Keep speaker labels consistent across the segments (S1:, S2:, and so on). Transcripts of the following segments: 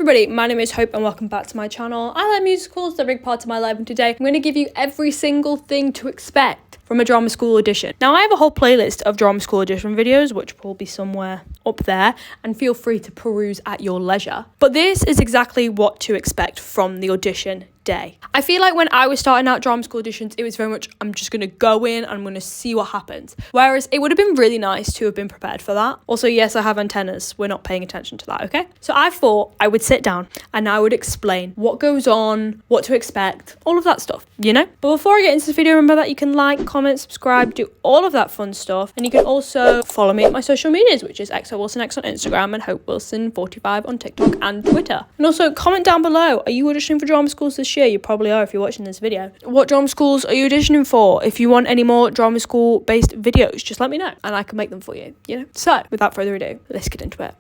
S1: everybody, my name is Hope and welcome back to my channel. I like musicals, they're a big part of my life, and today I'm going to give you every single thing to expect from a drama school audition. Now I have a whole playlist of drama school audition videos which will be somewhere up there, and feel free to peruse at your leisure. But this is exactly what to expect from the audition day. I feel like when I was starting out drama school auditions, it was very much, I'm just going to go in and I'm going to see what happens. Whereas it would have been really nice to have been prepared for that. Also, yes, I have antennas. We're not paying attention to that, okay? So I thought I would sit down and I would explain what goes on, what to expect, all of that stuff, you know? But before I get into this video, remember that you can like, comment, subscribe, do all of that fun stuff. And you can also follow me at my social medias, which is XOWilsonX on Instagram and HopeWilson45 on TikTok and Twitter. And also comment down below, are you auditioning for drama schools this year? You probably are if you're watching this video. What drama schools are you auditioning for? If you want any more drama school based videos, just let me know and I can make them for you, you know? So without further ado, let's get into it.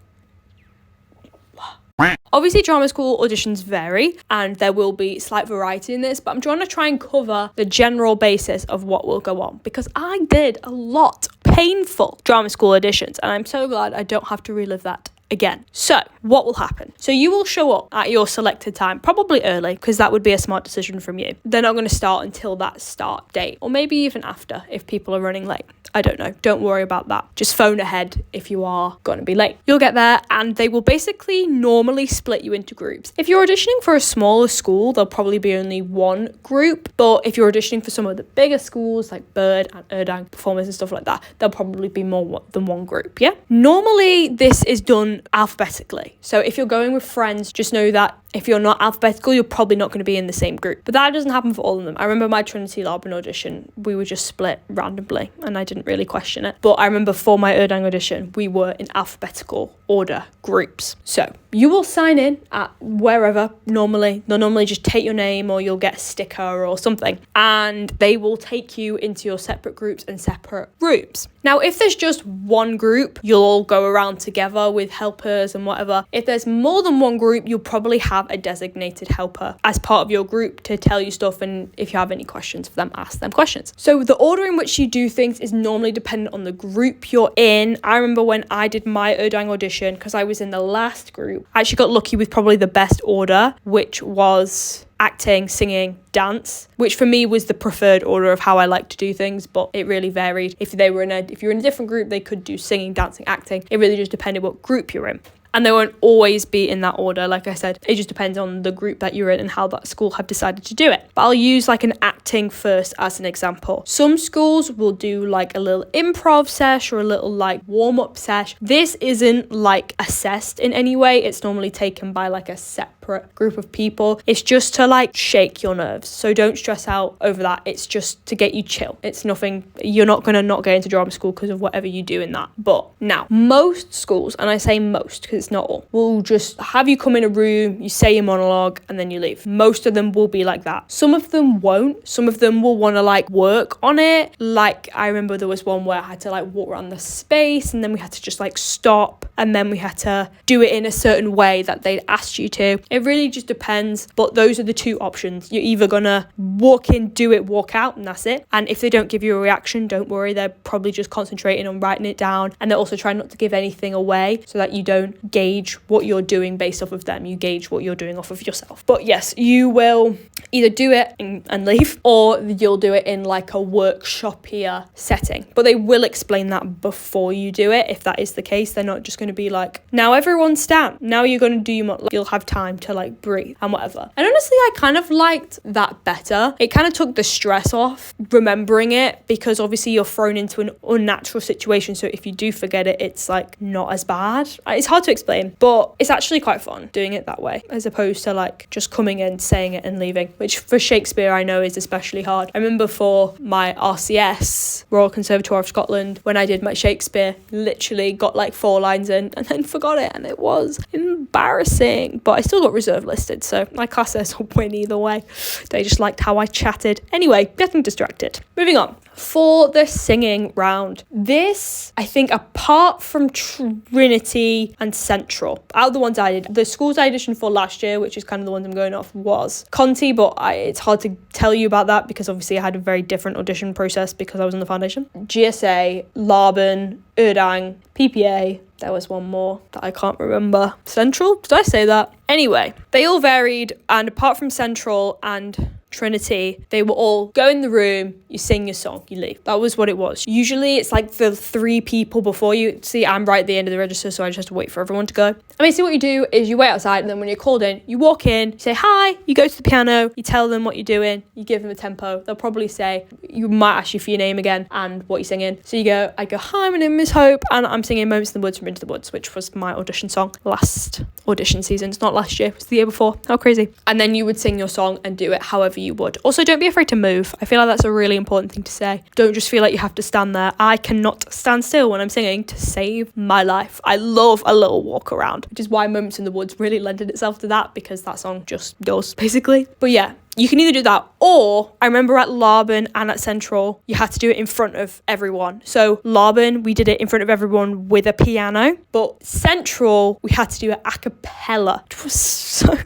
S1: Obviously, drama school auditions vary and there will be slight variety in this, but I'm trying to try and cover the general basis of what will go on because I did a lot of painful drama school auditions and I'm so glad I don't have to relive that again. So what will happen? So you will show up at your selected time, probably early, because that would be a smart decision from you. They're not going to start until that start date, or maybe even after if people are running late. I don't know. Don't worry about that. Just phone ahead if you are going to be late. You'll get there and they will basically normally split you into groups. If you're auditioning for a smaller school, there'll probably be only one group. But if you're auditioning for some of the bigger schools like Bird and Erdang Performers and stuff like that, there'll probably be more than one group, yeah? Normally, this is done alphabetically. So if you're going with friends, just know that if you're not alphabetical, you're probably not going to be in the same group. But that doesn't happen for all of them. I remember my Trinity Laban audition, we were just split randomly and I didn't really question it. But I remember for my Erdang audition, we were in alphabetical order groups. So you will sign in at wherever normally. They'll normally just take your name or you'll get a sticker or something. And they will take you into your separate groups and separate rooms. Now, if there's just one group, you'll all go around together with helpers and whatever. If there's more than one group, you'll probably have a designated helper as part of your group to tell you stuff, and if you have any questions for them, ask them questions. So the order in which you do things is normally dependent on the group you're in. I remember when I did my Erdang audition, because I was in the last group, I actually got lucky with probably the best order, which was acting, singing, dance, which for me was the preferred order of how I like to do things, but it really varied. If you're in a different group, they could do singing, dancing, acting. It really just depended what group you're in. And they won't always be in that order. Like I said, it just depends on the group that you're in and how that school have decided to do it. But I'll use like an acting first as an example. Some schools will do like a little improv sesh or a little like warm-up sesh. This isn't like assessed in any way. It's normally taken by like a separate group of people. It's just to like shake your nerves. So don't stress out over that. It's just to get you chill. It's nothing, you're not going to not get into drama school because of whatever you do in that. But now, most schools, and I say most because it's not all, will just have you come in a room, you say your monologue, and then you leave. Most of them will be like that. Some of them won't. Some of them will want to like work on it. Like I remember there was one where I had to like walk around the space and then we had to just like stop and then we had to do it in a certain way that they'd asked you to. It really just depends, but those are the two options. You're either gonna walk in, do it, walk out, and that's it. And if they don't give you a reaction, don't worry, they're probably just concentrating on writing it down, and they're also trying not to give anything away so that you don't gauge what you're doing based off of them. You gauge what you're doing off of yourself. But yes, you will either do it and leave, or you'll do it in like a workshop-ier setting. But they will explain that before you do it. If that is the case, they're not just going to be like, now everyone stand, now you're going to do your monologue. You'll have time to like breathe and whatever. And honestly, I kind of liked that better. It kind of took the stress off remembering it, because obviously you're thrown into an unnatural situation. So if you do forget it, it's like not as bad. It's hard to explain, but it's actually quite fun doing it that way as opposed to like just coming in, saying it and leaving, which for Shakespeare I know is especially hard. I remember for my RCS, Royal Conservatoire of Scotland, when I did my Shakespeare, literally got like 4 lines in and then forgot it, and it was embarrassing, but I still got reserve listed, so my class as a win either way. They just liked how I chatted. Anyway, getting distracted. Moving on. For the singing round, this, I think, apart from Trinity and Central, out of the ones I did, the schools I auditioned for last year, which is kind of the ones I'm going off, was Conti, but it's hard to tell you about that because obviously I had a very different audition process because I was in the foundation. GSA, Laban, Erdang, PPA, there was one more that I can't remember. Central? Did I say that? Anyway, they all varied, and apart from Central and Trinity, they were all go in the room, you sing your song, you leave. That was what it was. Usually it's like the 3 people before you. See, I'm right at the end of the register, so I just have to wait for everyone to go. I mean, see, what you do is you wait outside, and then when you're called in, you walk in, you say hi, you go to the piano, you tell them what you're doing, you give them a tempo. They'll probably say, you might ask you for your name again and what you're singing. So I go, hi, my name is Hope, and I'm singing Moments in the Woods from Into the Woods, which was my audition song last audition season. It's not last year, it was the year before. How crazy. And then you would sing your song and do it however you would. Also, don't be afraid to move. I feel like that's a really important thing to say. Don't just feel like you have to stand there. I cannot stand still when I'm singing to save my life. I love a little walk around, which is why Moments in the Woods really lended itself to that, because that song just does, basically. But yeah, you can either do that, or I remember at Laban and at Central, you had to do it in front of everyone. So Laban, we did it in front of everyone with a piano, but Central, we had to do it a cappella, which was so...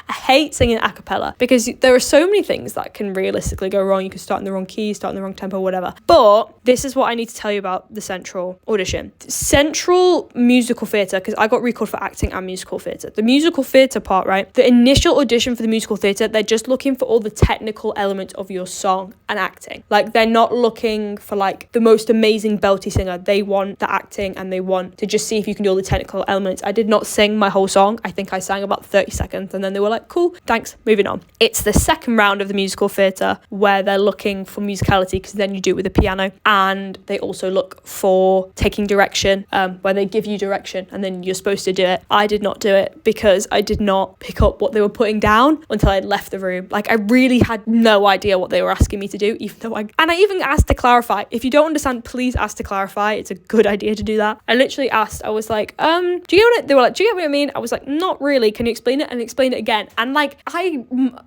S1: I hate singing a cappella because there are so many things that can realistically go wrong. You can start in the wrong key, start in the wrong tempo, whatever. But this is what I need to tell you about the Central audition. Central musical theatre, because I got recalled for acting and musical theatre. The musical theatre part, right? The initial audition for the musical theatre, they're just looking for all the technical elements of your song and acting. Like, they're not looking for like the most amazing belty singer. They want the acting, and they want to just see if you can do all the technical elements. I did not sing my whole song. I think I sang about 30 seconds, and then they were like, cool, thanks, moving on. It's the second round of the musical theatre where they're looking for musicality, because then you do it with a piano, and they also look for taking direction, where they give you direction and then you're supposed to do it. I did not do it because I did not pick up what they were putting down until I'd left the room. Like, I really had no idea what they were asking me to do, even though and I even asked to clarify. If you don't understand, please ask to clarify. It's a good idea to do that. I literally asked, I was like, do you get what it? They were like, do you get what I mean? I was like, not really. Can you explain it? And explain it again. And like,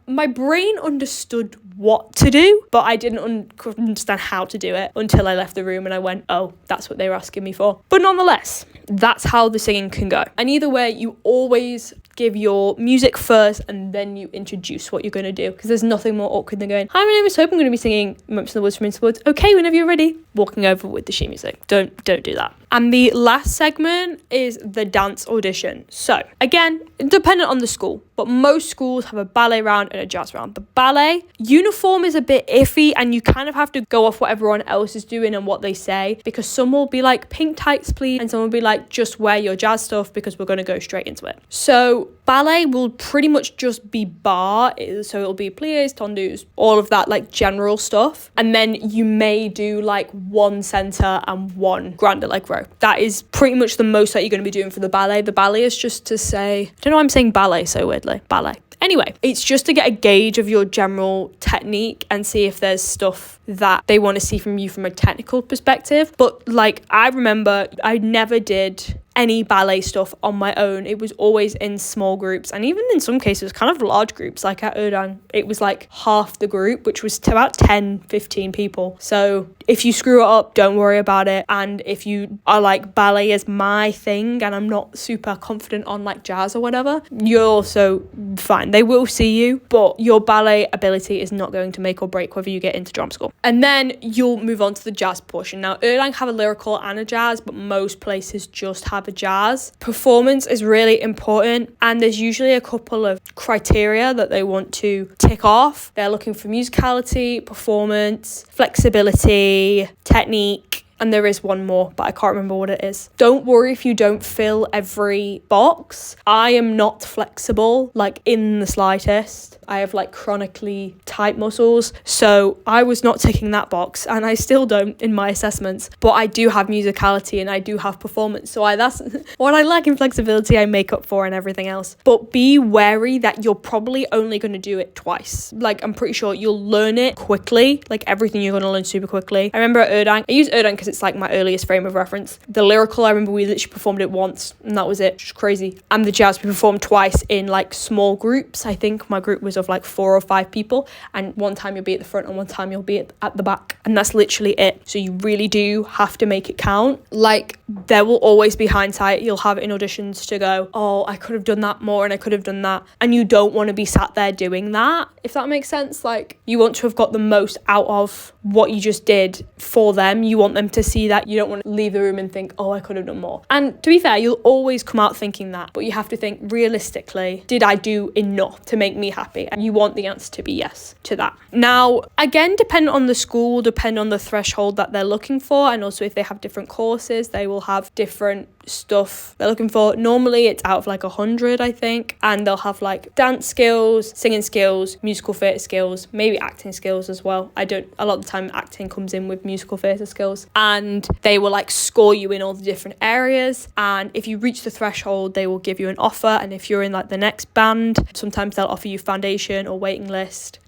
S1: my brain understood what to do, but I didn't understand how to do it until I left the room, and I went, oh, that's what they were asking me for. But nonetheless, that's how the singing can go. And either way, you always give your music first and then you introduce what you're going to do, because there's nothing more awkward than going, hi, my name is Hope, I'm going to be singing Moments in the Woods from Into the Woods. Okay, whenever you're ready, walking over with the sheet music. Don't do that. And the last segment is the dance audition. So again, dependent on the school, but most schools have a ballet round and a jazz round. The ballet uniform is a bit iffy, and you kind of have to go off what everyone else is doing and what they say, because some will be like, pink tights please, and some will be like, just wear your jazz stuff because we're going to go straight into it. So ballet will pretty much just be bar, so it'll be pliés, tendus, all of that like general stuff, and then you may do like one center and one grand allegro. That is pretty much the most that you're going to be doing for the ballet. The ballet is just to say, I don't know why I'm saying ballet so weirdly, ballet. Anyway, it's just to get a gauge of your general technique and see if there's stuff that they want to see from you from a technical perspective. But like, I remember I never did any ballet stuff on my own. It was always in small groups, and even in some cases kind of large groups. Like at Udang, it was like half the group, which was to about 10-15 people. So if you screw it up, don't worry about it. And if you are like, ballet is my thing and I'm not super confident on like jazz or whatever, you're also fine. They will see you, but your ballet ability is not going to make or break whether you get into drama school. And then you'll move on to the jazz portion. Now, Udang have a lyrical and a jazz, but most places just have a jazz. Performance is really important, and there's usually a couple of criteria that they want to tick off. They're looking for musicality, performance, flexibility, technique, and there is one more, but I can't remember what it is. Don't worry if you don't fill every box. I am not flexible, like in the slightest. I have like chronically tight muscles, so I was not ticking that box, and I still don't in my assessments, but I do have musicality and I do have performance, so that's what I lack in flexibility, I make up for and everything else. But be wary that you're probably only going to do it twice. Like, I'm pretty sure you'll learn it quickly, like everything you're going to learn super quickly. I remember at Udang, I use Udang because it's like my earliest frame of reference. The lyrical, I remember we literally performed it once and that was it, which is crazy. And the jazz, we performed twice in like small groups. I think my group was of like 4 or 5 people, and one time you'll be at the front and one time you'll be at the back, and that's literally it. So you really do have to make it count. Like, there will always be hindsight. You'll have it in auditions to go, oh, I could have done that more and I could have done that, and you don't want to be sat there doing that, if that makes sense. Like, you want to have got the most out of what you just did for them. You want them to see that, you don't want to leave the room and think, oh, I could have done more. And to be fair, you'll always come out thinking that, but you have to think realistically, did I do enough to make me happy? And you want the answer to be yes to that. Now, again, depending on the school, depend on the threshold that they're looking for, and also if they have different courses, they will have different stuff they're looking for. Normally it's out of like 100, I think, and they'll have like dance skills, singing skills, musical theatre skills, maybe acting skills as well. A lot of the time acting comes in with musical theatre skills, and they will like score you in all the different areas, and if you reach the threshold they will give you an offer, and if you're in like the next band, sometimes they'll offer you foundation or waiting list,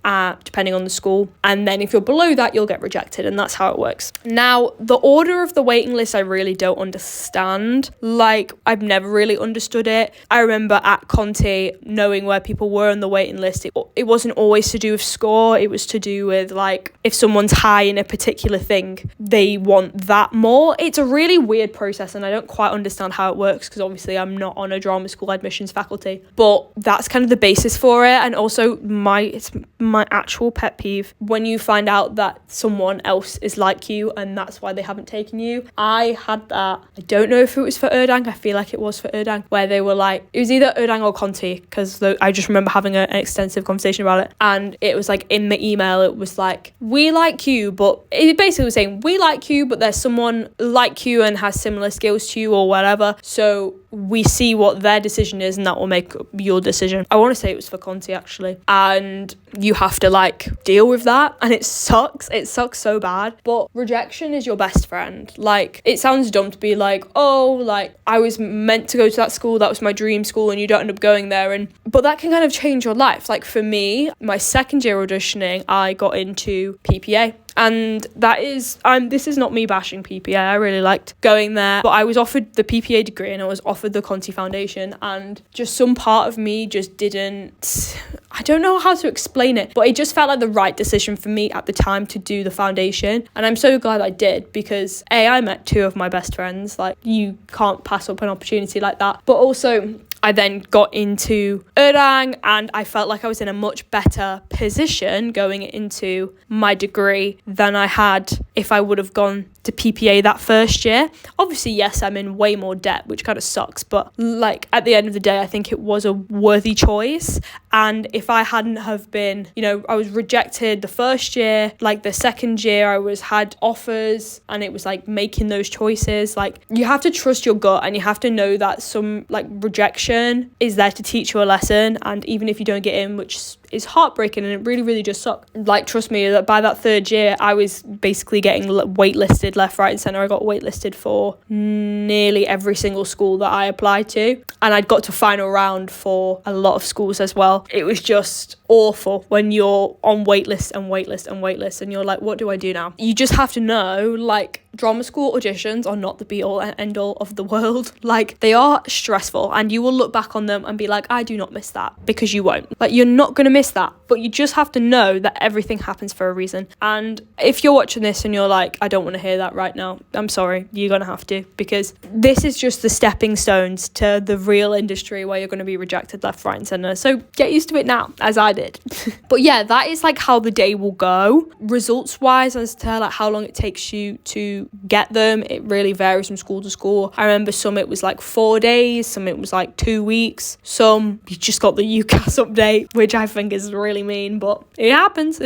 S1: depending on the school, and then if you're below that you'll get rejected, and that's how it works. Now, the order of the waiting list I really don't understand. Like, I've never really understood it. I remember at Conti knowing where people were on the waiting list. It wasn't always to do with score, it was to do with like if someone's high in a particular thing, they want that more. It's a really weird process, and I don't quite understand how it works because obviously I'm not on a drama school admissions faculty, but that's kind of the basis for it. And also it's my actual pet peeve when you find out that someone else is like you and that's why they haven't taken you. I had that. I don't know if it was for Erdang. I feel like it was for Erdang, where they were like, it was either Erdang or Conti, because I just remember having an extensive conversation about it, and it was like in the email it was like, we like you, but it basically was saying, we like you, but there's someone like you and has similar skills to you or whatever, so we see what their decision is and that will make your decision. I want to say it was for Conti actually, and you have to like deal with that, and it sucks so bad. But rejection is your best friend. Like, it sounds dumb to be like, oh, like I was meant to go to that school, that was my dream school, and you don't end up going there, but that can kind of change your life. Like for me, my second year auditioning, I got into PPA. And that is, this is not me bashing PPA, I really liked going there, but I was offered the PPA degree and I was offered the Conti Foundation, and just some part of me just didn't, I don't know how to explain it, but it just felt like the right decision for me at the time to do the foundation. And I'm so glad I did, because I met two of my best friends. Like, you can't pass up an opportunity like that. But also, I then got into Erdang, and I felt like I was in a much better position going into my degree than I had if I would have gone to PPA that first year. Obviously, yes, I'm in way more debt, which kind of sucks, but like at the end of the day, I think it was a worthy choice. And if I hadn't have been, I was rejected the first year, like the second year I had offers, and it was like making those choices. Like, you have to trust your gut, and you have to know that some like rejection is there to teach you a lesson. And even if you don't get in, which is heartbreaking and it really, really just sucked, like, trust me, that by that third year I was basically getting waitlisted left, right and centre. I got waitlisted for nearly every single school that I applied to, and I'd got to final round for a lot of schools as well. It was just awful when you're on waitlist and waitlist and waitlist, and you're like, what do I do now? You just have to know, like, drama school auditions are not the be all and end all of the world. Like, they are stressful, and you will look back on them and be like, I do not miss that, because you won't. Like, you're not going to miss that, but you just have to know that everything happens for a reason. And if you're watching this and you're like, I don't want to hear that right now, I'm sorry, you're going to have to, because this is just the stepping stones to the real industry where you're going to be rejected left, right and centre. So get used to it now, as I did. But yeah, that is like how the day will go. Results wise, as to like how long it takes you to get them, it really varies from school to school. I remember some it was like 4 days, some it was like 2 weeks, some you just got the UCAS update, which I think is really mean, but it happens.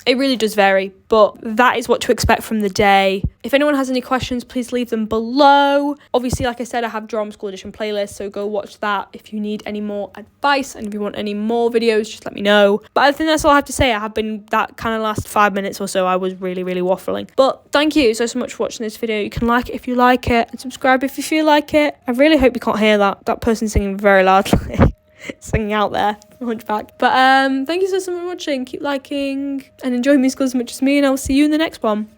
S1: It really does vary, but that is what to expect from the day. If anyone has any questions, please leave them below. Obviously, like I said, I have Drama School Edition playlist, so go watch that if you need any more advice, and if you want any more videos, just let me know. But I think that's all I have to say. I have been, that kind of last 5 minutes or so, I was really, really waffling. But thank you so much for watching this video. You can like it if you like it, and subscribe if you feel like it. I really hope you can't hear that person singing very loudly. Singing out there, Hunchback. But thank you so much for watching. Keep liking and enjoy musicals as much as me, and I'll see you in the next one.